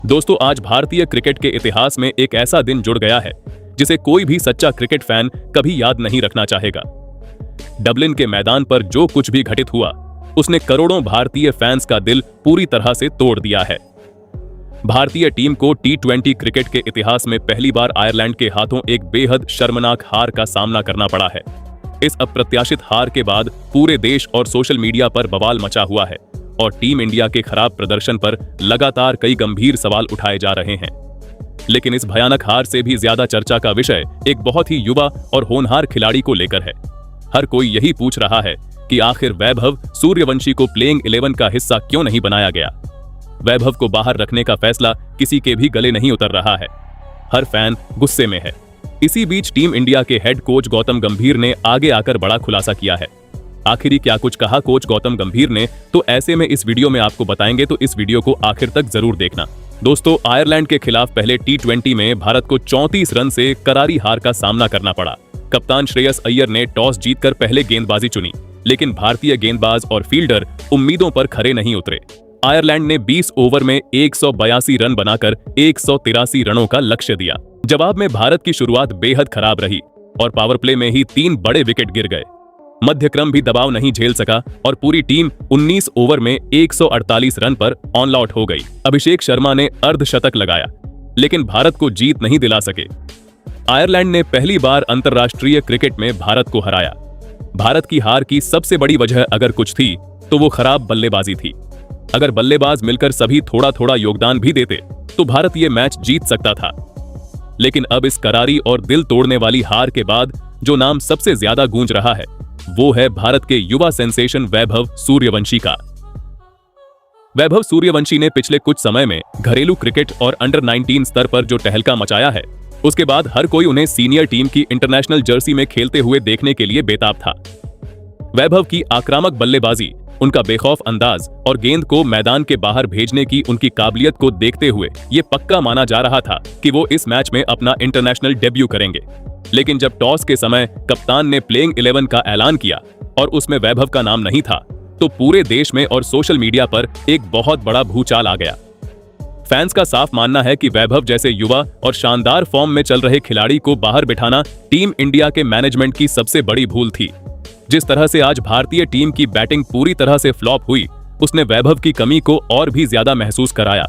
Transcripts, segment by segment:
दोस्तों, आज भारतीय क्रिकेट के इतिहास में एक ऐसा दिन जुड़ गया है जिसे कोई भी सच्चा क्रिकेट फैन कभी याद नहीं रखना चाहेगा। डबलिन के मैदान पर जो कुछ भी घटित हुआ, उसने करोड़ों भारतीय फैंस का दिल पूरी तरह से तोड़ दिया है। भारतीय टीम को T20 क्रिकेट के इतिहास में पहली बार आयरलैंड के हाथों एक बेहद शर्मनाक हार का सामना करना पड़ा है। इस अप्रत्याशित हार के बाद पूरे देश और सोशल मीडिया पर बवाल मचा हुआ है और टीम इंडिया के खराब प्रदर्शन पर लगातार कई गंभीर सवाल उठाए जा रहे हैं। लेकिन इस भयानक हार से भी ज्यादा चर्चा का विषय एक बहुत ही युवा और होनहार खिलाड़ी को लेकर है। हर कोई यही पूछ रहा है कि आखिर वैभव सूर्यवंशी को प्लेइंग 11 का हिस्सा क्यों नहीं बनाया गया। वैभव को बाहर रखने का फैसला किसी के भी गले नहीं उतर रहा है। हर फैन गुस्से में है। इसी बीच टीम इंडिया के हेड कोच गौतम गंभीर ने आगे आकर बड़ा खुलासा किया है। आखिर क्या कुछ कहा कोच गौतम गंभीर ने, तो ऐसे में इस वीडियो में आपको बताएंगे, तो इस वीडियो को आखिर तक जरूर देखना। दोस्तों, आयरलैंड के खिलाफ पहले T20 में भारत को 34 रन से करारी हार का सामना करना पड़ा। कप्तान श्रेयस अय्यर ने टॉस जीतकर पहले गेंदबाजी चुनी, लेकिन भारतीय गेंदबाज और फील्डर उम्मीदों पर खरे नहीं उतरे। आयरलैंड ने 20 ओवर में 182 रन बनाकर 183 रनों का लक्ष्य दिया। जवाब में भारत की शुरुआत बेहद खराब रही और पावर प्ले में ही 3 बड़े विकेट गिर गए। मध्यक्रम भी दबाव नहीं झेल सका और पूरी टीम 19 ओवर में 148 रन पर ऑल आउट हो गई। अभिषेक शर्मा ने अर्धशतक लगाया, लेकिन भारत को जीत नहीं दिला सके। आयरलैंड ने पहली बार अंतर्राष्ट्रीय क्रिकेट में भारत को हराया। भारत की हार की सबसे बड़ी वजह अगर कुछ थी तो वो खराब बल्लेबाजी थी। अगर बल्लेबाज मिलकर सभी थोड़ा थोड़ा योगदान भी देते तो भारत ये मैच जीत सकता था। लेकिन अब इस करारी और दिल तोड़ने वाली हार के बाद जो नाम सबसे ज्यादा गूंज रहा है वो है भारत के युवा सेंसेशन वैभव सूर्यवंशी का। वैभव सूर्यवंशी ने पिछले कुछ समय में घरेलू क्रिकेट और अंडर 19 स्तर पर जो तहलका मचाया है, उसके बाद हर कोई उन्हें सीनियर टीम की इंटरनेशनल जर्सी में खेलते हुए देखने के लिए बेताब था। वैभव की आक्रामक बल्लेबाजी, उनका बेखौफ अंदाज और गेंद को मैदान के बाहर भेजने की उनकी काबिलियत को देखते हुए ये पक्का माना जा रहा था कि वो इस मैच में अपना इंटरनेशनल डेब्यू करेंगे। लेकिन जब टॉस के समय कप्तान ने प्लेइंग 11 का ऐलान किया और उसमें वैभव का नाम नहीं था, तो पूरे देश में और सोशल मीडिया पर एक बहुत बड़ा भूचाल आ गया। फैंस का साफ मानना है कि वैभव जैसे युवा और शानदार फॉर्म में चल रहे खिलाड़ी को बाहर बिठाना टीम इंडिया के मैनेजमेंट की सबसे बड़ी भूल थी। जिस तरह से आज भारतीय टीम की बैटिंग पूरी तरह से फ्लॉप हुई, उसने वैभव की कमी को और भी ज्यादा महसूस कराया।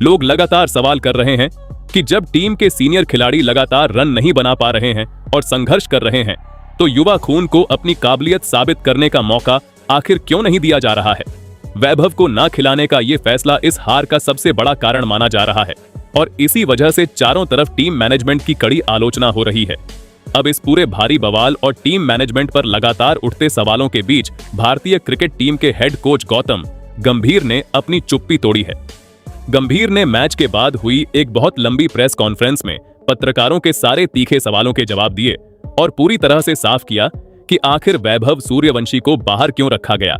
लोग लगातार सवाल कर रहे हैं कि जब टीम के सीनियर खिलाड़ी लगातार रन नहीं बना पा रहे हैं और संघर्ष कर रहे हैं, तो युवा खून को अपनी काबिलियत साबित करने का मौका आखिर क्यों नहीं दिया जा रहा है। वैभव को ना खिलाने का ये फैसला इस हार का सबसे बड़ा कारण माना जा रहा है और इसी वजह से चारों तरफ टीम मैनेजमेंट की कड़ी आलोचना हो रही है। अब इस पूरे भारी बवाल और टीम मैनेजमेंट पर लगातार उठते सवालों के बीच भारतीय क्रिकेट टीम के हेड कोच गौतम गंभीर ने अपनी चुप्पी तोड़ी है। गंभीर ने मैच के बाद हुई एक बहुत लंबी प्रेस कॉन्फ्रेंस में पत्रकारों के सारे तीखे सवालों के जवाब दिए और पूरी तरह से साफ किया कि आखिर वैभव सूर्यवंशी को बाहर क्यों रखा गया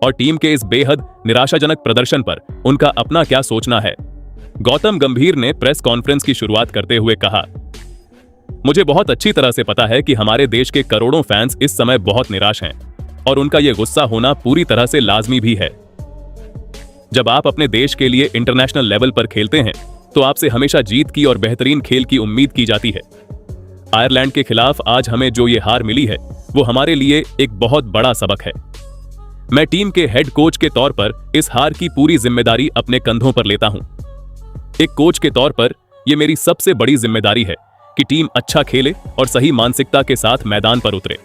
और टीम के इस बेहद निराशाजनक प्रदर्शन पर उनका अपना क्या सोचना है। गौतम गंभीर ने प्रेस कॉन्फ्रेंस की शुरुआत करते हुए कहा, मुझे बहुत अच्छी तरह से पता है कि हमारे देश के करोड़ों फैंस इस समय बहुत निराश हैं और उनका यह गुस्सा होना पूरी तरह से लाजमी भी है। जब आप अपने देश के लिए इंटरनेशनल लेवल पर खेलते हैं तो आपसे हमेशा जीत की और बेहतरीन खेल की उम्मीद की जाती है। आयरलैंड के खिलाफ आज हमें जो ये हार मिली है वो हमारे लिए एक बहुत बड़ा सबक है। मैं टीम के हेड कोच के तौर पर इस हार की पूरी जिम्मेदारी अपने कंधों पर लेता हूं। एक कोच के तौर पर यह मेरी सबसे बड़ी जिम्मेदारी है कि टीम अच्छा खेले और सही मानसिकता के साथ मैदान पर उतरे।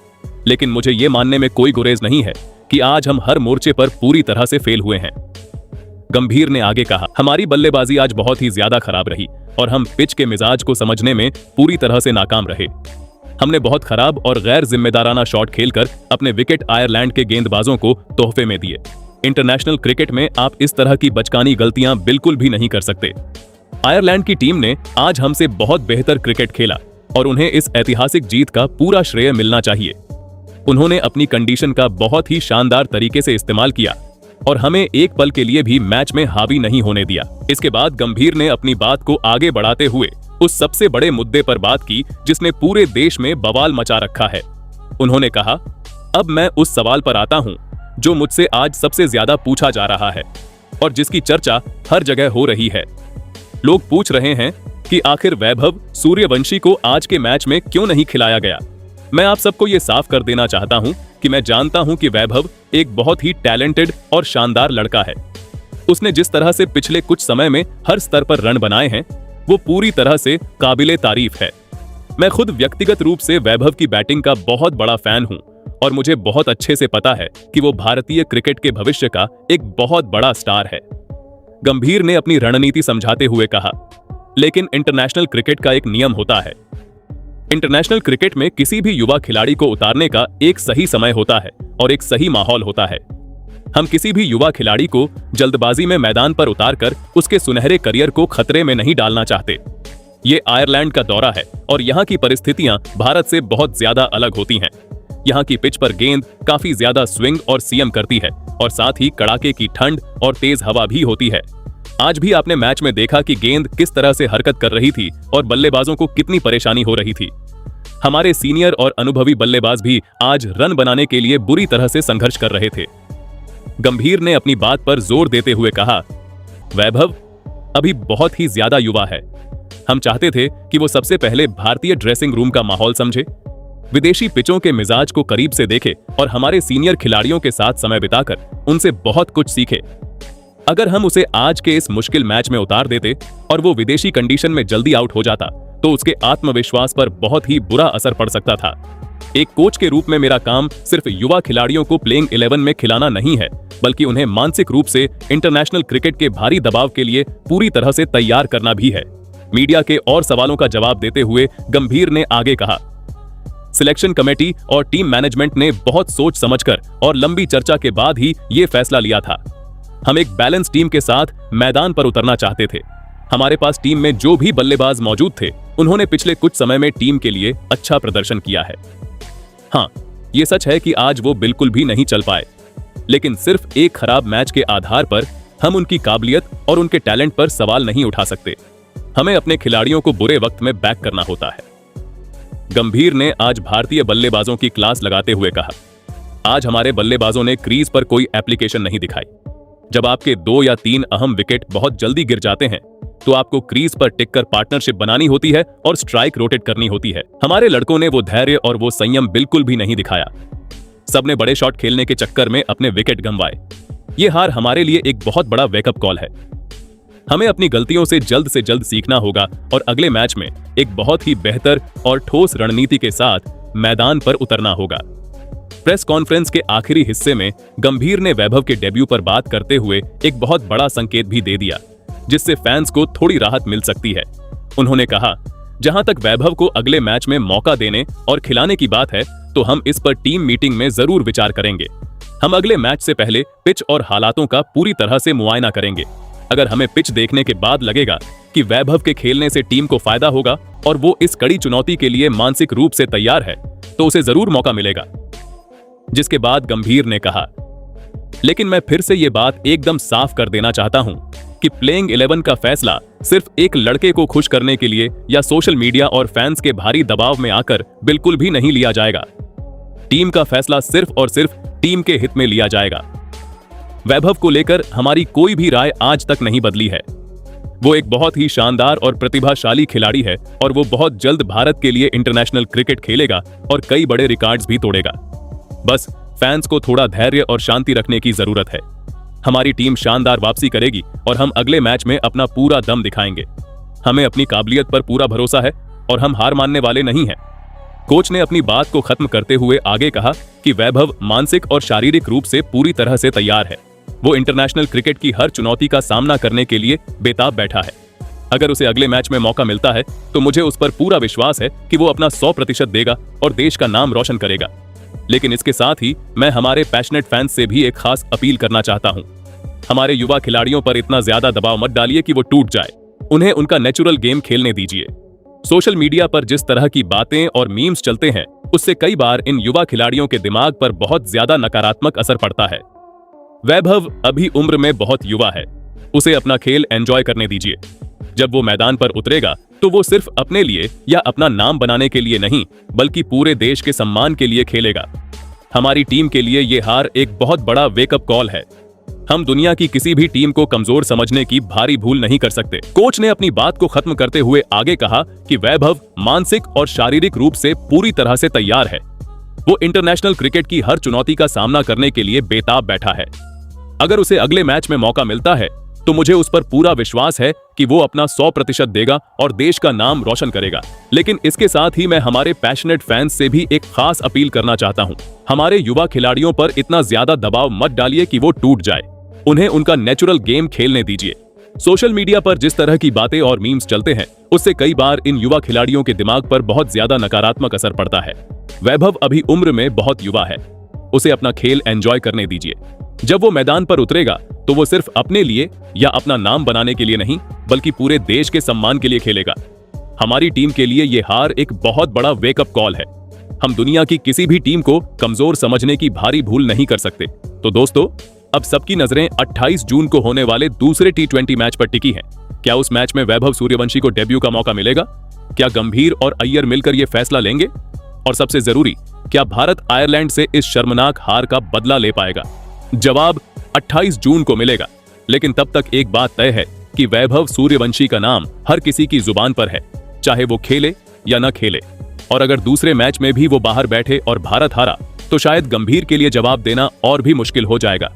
लेकिन मुझे ये मानने में कोई गुरेज नहीं है कि आज हम हर मोर्चे पर पूरी तरह से फेल हुए हैं। गंभीर ने आगे कहा, हमारी बल्लेबाजी आज बहुत ही ज्यादा खराब रही और हम पिच के मिजाज को समझने में पूरी तरह से नाकाम रहे। हमने बहुत खराब और गैर जिम्मेदाराना शॉट खेलकर अपने विकेट आयरलैंड के गेंदबाजों को तोहफे में दिए। इंटरनेशनल क्रिकेट में आप इस तरह की बचकानी गलतियां बिल्कुल भी नहीं कर सकते। आयरलैंड की टीम ने आज हमसे बहुत बेहतर क्रिकेट खेला और उन्हें इस ऐतिहासिक जीत का पूरा श्रेय मिलना चाहिए। उन्होंने अपनी कंडीशन का बहुत ही शानदार तरीके से इस्तेमाल किया और हमें एक पल के लिए भी मैच में हावी नहीं होने दिया। इसके बाद गंभीर ने अपनी बात को आगे बढ़ाते हुए उस सबसे बड़े मुद्दे पर बात की जिसने पूरे देश में बवाल मचा रखा है। उन्होंने कहा, अब मैं उस सवाल पर आता हूं जो मुझसे आज सबसे ज्यादा पूछा जा रहा है और जिसकी चर्चा हर जगह हो रही है। लोग पूछ रहे हैं कि आखिर वैभव सूर्यवंशी को आज के मैच में क्यों नहीं खिलाया गया। मैं आप सबको ये साफ कर देना चाहता हूं कि मैं जानता हूं कि वैभव एक बहुत ही टैलेंटेड और शानदार लड़का है। उसने जिस तरह से पिछले कुछ समय में हर स्तर पर रन बनाए हैं, वो पूरी तरह से काबिले तारीफ है। मैं खुद व्यक्तिगत रूप से वैभव की बैटिंग का बहुत बड़ा फैन हूं और मुझे बहुत अच्छे से पता है कि वो भारतीय क्रिकेट के भविष्य का एक बहुत बड़ा स्टार है। गंभीर ने अपनी रणनीति समझाते हुए कहा, लेकिन इंटरनेशनल क्रिकेट का एक नियम होता है। इंटरनेशनल क्रिकेट में किसी भी युवा खिलाड़ी को उतारने का एक सही समय होता है और एक सही माहौल होता है। हम किसी भी युवा खिलाड़ी को जल्दबाजी में मैदान पर उतारकर उसके सुनहरे करियर को खतरे में नहीं डालना चाहते। ये आयरलैंड का दौरा है और यहाँ की परिस्थितियां भारत से बहुत ज्यादा अलग होती हैं। यहाँ की पिच पर गेंद काफी ज्यादा स्विंग और सीएम करती है और साथ ही कड़ाके की ठंड और तेज हवा भी होती है। आज भी आपने मैच में देखा कि गेंद किस तरह से हरकत कर रही थी और बल्लेबाजों को कितनी परेशानी हो रही थी। हमारे सीनियर और अनुभवी बल्लेबाज भी आज रन बनाने के लिए बुरी तरह से संघर्ष कर रहे थे। गंभीर ने अपनी बात पर जोर देते हुए कहा, वैभव अभी बहुत ही ज्यादा युवा है। हम चाहते थे कि वो सबसे पहले भारतीय ड्रेसिंग रूम का माहौल समझे, विदेशी पिचों के मिजाज को करीब से देखे और हमारे सीनियर खिलाड़ियों के साथ समय बिताकर उनसे बहुत कुछ सीखे। अगर हम उसे आज के इस मुश्किल मैच में उतार देते और वो विदेशी कंडीशन में जल्दी आउट हो जाता तो उसके आत्मविश्वास पर बहुत ही बुरा असर पड़ सकता था। एक कोच के रूप में मेरा काम सिर्फ युवा खिलाड़ियों को प्लेइंग 11 में खिलाना नहीं है, बल्कि उन्हें मानसिक रूप से इंटरनेशनल क्रिकेट के भारी दबाव के लिए पूरी तरह से तैयार करना भी है। मीडिया के और सवालों का जवाब देते हुए गंभीर ने आगे कहा, सिलेक्शन कमेटी और टीम मैनेजमेंट ने बहुत सोच समझकर और लंबी चर्चा के बाद ही ये फैसला लिया था। हम एक बैलेंस टीम के साथ मैदान पर उतरना चाहते थे। हमारे पास टीम में जो भी बल्लेबाज मौजूद थे, उन्होंने पिछले कुछ समय में टीम के लिए अच्छा प्रदर्शन किया है। हाँ, ये सच है कि आज वो बिल्कुल भी नहीं चल पाए, लेकिन सिर्फ एक खराब मैच के आधार पर हम उनकी काबिलियत और उनके टैलेंट पर सवाल नहीं उठा सकते। हमें अपने खिलाड़ियों को बुरे वक्त में बैक करना होता है। गंभीर ने आज भारतीय बल्लेबाजों की क्लास लगाते हुए कहा, आज हमारे बल्लेबाजों ने क्रीज पर कोई एप्लीकेशन नहीं दिखाई। जब आपके 2 या 3 अहम विकेट बहुत जल्दी गिर जाते हैं तो आपको क्रीज पर टिककर पार्टनरशिप बनानी होती है और स्ट्राइक रोटेट करनी होती है। हमारे लड़कों ने वो धैर्य और वो संयम बिल्कुल भी नहीं दिखाया। सबने बड़े शॉट खेलने के चक्कर में अपने विकेट गंवाए। ये हार हमारे लिए एक बहुत बड़ा वेकअप कॉल है। हमें अपनी गलतियों से जल्द सीखना होगा और अगले मैच में एक बहुत ही बेहतर और ठोस रणनीति के साथ मैदान पर उतरना होगा। प्रेस कॉन्फ्रेंस के आखिरी हिस्से में गंभीर ने वैभव के डेब्यू पर बात करते हुए एक बहुत बड़ा संकेत भी दे दिया, जिससे फैंस को थोड़ी राहत मिल सकती है। उन्होंने कहा, जहां तक वैभव को अगले मैच में मौका देने और खिलाने की बात है, तो हम इस पर टीम मीटिंग में जरूर विचार करेंगे। हम अगले मैच से पहले पिच और हालातों का पूरी तरह से मुआयना करेंगे। अगर हमें पिच देखने के बाद लगेगा कि वैभव के खेलने से टीम को फायदा होगा और वो इस कड़ी चुनौती के लिए मानसिक रूप से तैयार है, तो उसे जरूर मौका मिलेगा। जिसके बाद गंभीर ने कहा, लेकिन मैं फिर से ये बात एकदम साफ कर देना चाहता हूं कि प्लेइंग 11 का फैसला सिर्फ एक लड़के को खुश करने के लिए या सोशल मीडिया और फैंस के भारी दबाव में आकर बिल्कुल भी नहीं लिया जाएगा। टीम का फैसला सिर्फ और सिर्फ टीम के हित में लिया जाएगा। वैभव को लेकर हमारी कोई भी राय आज तक नहीं बदली है। वो एक बहुत ही शानदार और प्रतिभाशाली खिलाड़ी है और वो बहुत जल्द भारत के लिए इंटरनेशनल क्रिकेट खेलेगा और कई बड़े रिकॉर्ड्स भी तोड़ेगा। बस फैंस को थोड़ा धैर्य और शांति रखने की जरूरत है। हमारी टीम शानदार वापसी करेगी और हम अगले मैच में अपना पूरा दम दिखाएंगे। हमें अपनी काबिलियत पर पूरा भरोसा है और हम हार मानने वाले नहीं हैं। कोच ने अपनी बात को खत्म करते हुए आगे कहा कि वैभव मानसिक और शारीरिक रूप से पूरी तरह से तैयार है। वो इंटरनेशनल क्रिकेट की हर चुनौती का सामना करने के लिए बेताब बैठा है। अगर उसे अगले मैच में मौका मिलता है तो मुझे उस पर पूरा विश्वास है कि वो अपना 100% देगा और देश का नाम रोशन करेगा। लेकिन इसके साथ ही मैं हमारे पैशनेट फैंस से भी एक खास अपील करना चाहता हूं। हमारे युवा खिलाड़ियों पर इतना ज्यादा दबाव मत डालिए कि वो टूट जाए। उन्हें उनका नेचुरल गेम खेलने दीजिए। सोशल मीडिया पर जिस तरह की बातें और मीम्स चलते हैं, उससे कई बार इन युवा खिलाड़ियों के दिमाग पर बहुत ज्यादा नकारात्मक असर पड़ता है। वैभव अभी उम्र में बहुत युवा है, उसे अपना खेल एंजॉय करने दीजिए। जब वो मैदान पर उतरेगा तो वो सिर्फ अपने लिए या अपना नाम बनाने के लिए नहीं, बल्कि पूरे देश के सम्मान के लिए खेलेगा। हमारी टीम के लिए ये हार एक बहुत बड़ा वेकअप कॉल है। हम दुनिया की किसी भी टीम को कमजोर समझने की भारी भूल नहीं कर सकते। कोच ने अपनी बात को खत्म करते हुए आगे कहा कि वैभव मानसिक और शारीरिक रूप से पूरी तरह से तैयार है। वो इंटरनेशनल क्रिकेट की हर चुनौती का सामना करने के लिए बेताब बैठा है। अगर उसे अगले मैच में मौका मिलता है तो मुझे उस पर पूरा विश्वास है कि वो अपना 100% देगा और देश का नाम रोशन करेगा। लेकिन इसके साथ ही मैं हमारे पैशनेट फैंस से भी एक खास अपील करना चाहता हूं। हमारे युवा खिलाड़ियों पर इतना ज्यादा दबाव मत डालिए कि वो टूट जाए। उन्हें उनका नेचुरल गेम खेलने दीजिए। सोशल मीडिया पर जिस तरह की बातें और मीम्स चलते हैं, उससे कई बार इन युवा खिलाड़ियों के दिमाग पर बहुत ज्यादा नकारात्मक असर पड़ता है। वैभव अभी उम्र में बहुत युवा है, उसे अपना खेल एंजॉय करने दीजिए। जब वो मैदान पर उतरेगा तो वो सिर्फ अपने लिए या अपना नाम बनाने के लिए नहीं, बल्कि पूरे देश के सम्मान के लिए खेलेगा। हमारी टीम के लिए ये हार एक बहुत बड़ा वेकअप कॉल है। हम दुनिया की किसी भी टीम को कमजोर समझने की भारी भूल नहीं कर सकते। तो दोस्तों, अब सबकी नजरें 28 जून को होने वाले दूसरे T20 मैच पर टिकी हैं। क्या उस मैच में वैभव सूर्यवंशी को डेब्यू का मौका मिलेगा? क्या गंभीर और अय्यर मिलकर यह फैसला लेंगे? और सबसे जरूरी, क्या भारत आयरलैंड से इस शर्मनाक हार का बदला ले पाएगा? जवाब 28 जून को मिलेगा। लेकिन तब तक एक बात तय है कि वैभव सूर्यवंशी का नाम हर किसी की जुबान पर है, चाहे वो खेले या न खेले। और अगर दूसरे मैच में भी वो बाहर बैठे और भारत हारा तो शायद गंभीर के लिए जवाब देना और भी मुश्किल हो जाएगा।